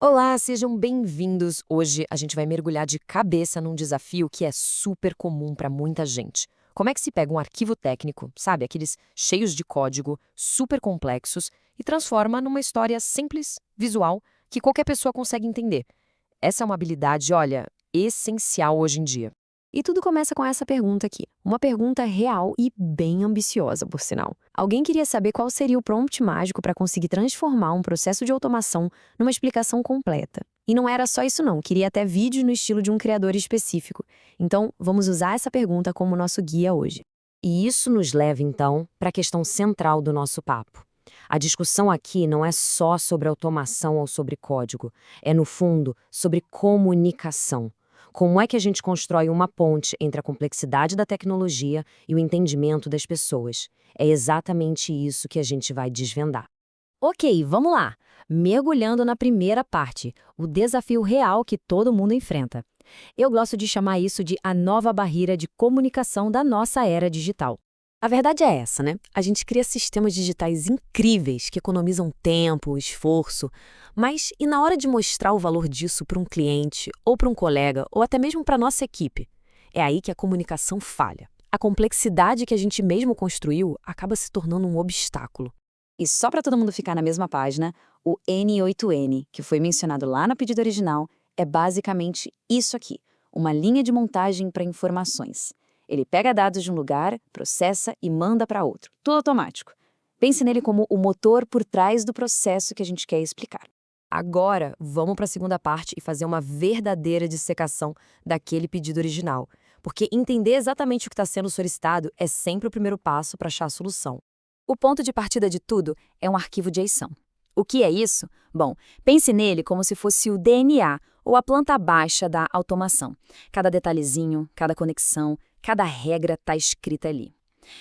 Olá, sejam bem-vindos. Hoje a gente vai mergulhar de cabeça num desafio que é super comum para muita gente. Como é que se pega um arquivo técnico, sabe, aqueles cheios de código, super complexos, e transforma numa história simples, visual, que qualquer pessoa consegue entender? Essa é uma habilidade, olha, essencial hoje em dia. E tudo começa com essa pergunta aqui. Uma pergunta real e bem ambiciosa, por sinal. Alguém queria saber qual seria o prompt mágico para conseguir transformar um processo de automação numa explicação completa. E não era só isso não, queria até vídeos no estilo de um criador específico. Então, vamos usar essa pergunta como nosso guia hoje. E isso nos leva, então, para a questão central do nosso papo. A discussão aqui não é só sobre automação ou sobre código, é, no fundo, sobre comunicação. Como é que a gente constrói uma ponte entre a complexidade da tecnologia e o entendimento das pessoas? É exatamente isso que a gente vai desvendar. Ok, vamos lá. Mergulhando na primeira parte, o desafio real que todo mundo enfrenta. Eu gosto de chamar isso de a nova barreira de comunicação da nossa era digital. A verdade é essa, né? A gente cria sistemas digitais incríveis que economizam tempo, esforço, mas e na hora de mostrar o valor disso para um cliente, ou para um colega, ou até mesmo para a nossa equipe? É aí que a comunicação falha. A complexidade que a gente mesmo construiu acaba se tornando um obstáculo. E só para todo mundo ficar na mesma página, o N8N, que foi mencionado lá no pedido original, é basicamente isso aqui, uma linha de montagem para informações. Ele pega dados de um lugar, processa e manda para outro, tudo automático. Pense nele como o motor por trás do processo que a gente quer explicar. Agora, vamos para a segunda parte e fazer uma verdadeira dissecação daquele pedido original. Porque entender exatamente o que está sendo solicitado é sempre o primeiro passo para achar a solução. O ponto de partida de tudo é um arquivo JSON. O que é isso? Bom, pense nele como se fosse o DNA ou a planta baixa da automação. Cada detalhezinho, cada conexão, cada regra está escrita ali.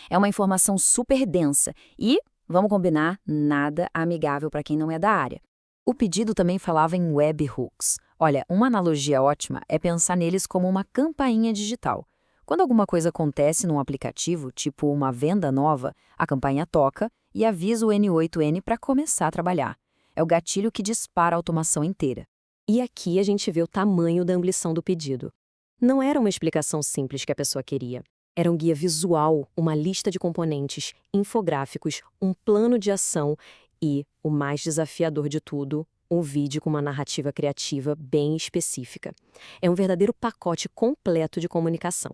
É uma informação super densa e, vamos combinar, nada amigável para quem não é da área. O pedido também falava em webhooks. Olha, uma analogia ótima é pensar neles como uma campainha digital. Quando alguma coisa acontece num aplicativo, tipo uma venda nova, a campainha toca e avisa o N8N para começar a trabalhar. É o gatilho que dispara a automação inteira. E aqui a gente vê o tamanho da ambição do pedido. Não era uma explicação simples que a pessoa queria. Era um guia visual, uma lista de componentes, infográficos, um plano de ação e, o mais desafiador de tudo, um vídeo com uma narrativa criativa bem específica. É um verdadeiro pacote completo de comunicação.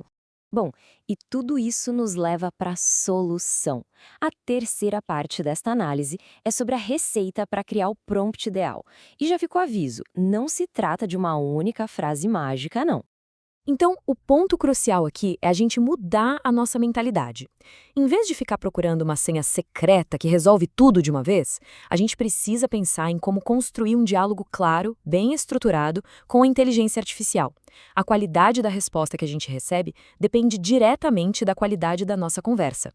Bom, e tudo isso nos leva para a solução. A terceira parte desta análise é sobre a receita para criar o prompt ideal. E já ficou aviso, não se trata de uma única frase mágica, não. Então, o ponto crucial aqui é a gente mudar a nossa mentalidade. Em vez de ficar procurando uma senha secreta que resolve tudo de uma vez, a gente precisa pensar em como construir um diálogo claro, bem estruturado, com a inteligência artificial. A qualidade da resposta que a gente recebe depende diretamente da qualidade da nossa conversa.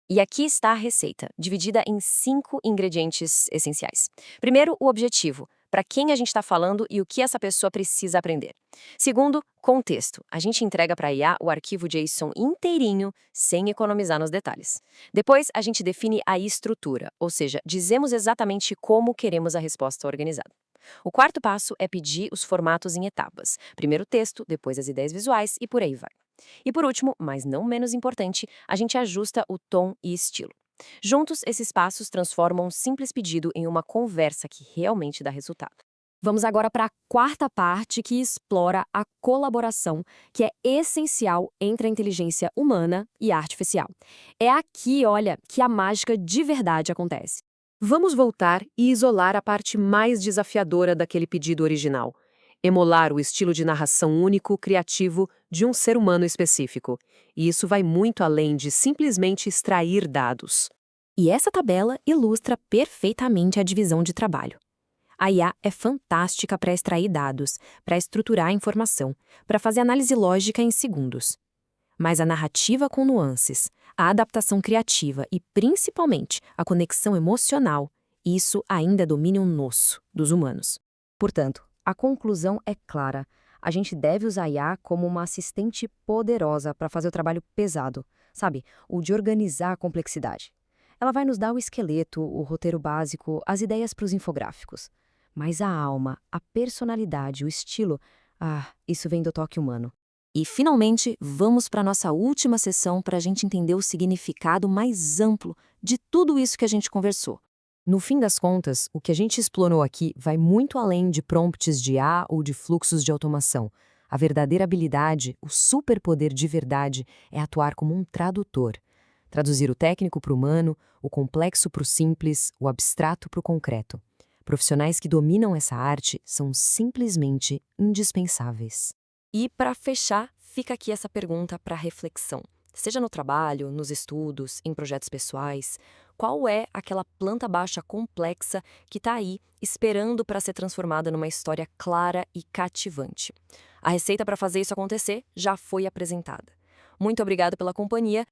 E aqui está a receita, dividida em 5 ingredientes essenciais. Primeiro, o objetivo, para quem a gente está falando e o que essa pessoa precisa aprender. Segundo, contexto. A gente entrega para a IA o arquivo JSON inteirinho, sem economizar nos detalhes. Depois, a gente define a estrutura, ou seja, dizemos exatamente como queremos a resposta organizada. O quarto passo é pedir os formatos em etapas. Primeiro o texto, depois as ideias visuais e por aí vai. E por último, mas não menos importante, a gente ajusta o tom e estilo. Juntos, esses passos transformam um simples pedido em uma conversa que realmente dá resultado. Vamos agora para a quarta parte que explora a colaboração, que é essencial entre a inteligência humana e a artificial. É aqui, olha, que a mágica de verdade acontece. Vamos voltar e isolar a parte mais desafiadora daquele pedido original. Emular o estilo de narração único, criativo, de um ser humano específico. E isso vai muito além de simplesmente extrair dados. E essa tabela ilustra perfeitamente a divisão de trabalho. A IA é fantástica para extrair dados, para estruturar a informação, para fazer análise lógica em segundos. Mas a narrativa com nuances, a adaptação criativa e, principalmente, a conexão emocional, isso ainda é domínio nosso, dos humanos. Portanto, a conclusão é clara. A gente deve usar a IA como uma assistente poderosa para fazer o trabalho pesado, sabe? O de organizar a complexidade. Ela vai nos dar o esqueleto, o roteiro básico, as ideias para os infográficos. Mas a alma, a personalidade, o estilo, isso vem do toque humano. E, finalmente, vamos para a nossa última sessão para a gente entender o significado mais amplo de tudo isso que a gente conversou. No fim das contas, o que a gente explorou aqui vai muito além de prompts de IA ou de fluxos de automação. A verdadeira habilidade, o superpoder de verdade, é atuar como um tradutor. Traduzir o técnico para o humano, o complexo para o simples, o abstrato para o concreto. Profissionais que dominam essa arte são simplesmente indispensáveis. E, para fechar, fica aqui essa pergunta para reflexão. Seja no trabalho, nos estudos, em projetos pessoais, qual é aquela planta baixa complexa que está aí esperando para ser transformada numa história clara e cativante? A receita para fazer isso acontecer já foi apresentada. Muito obrigada pela companhia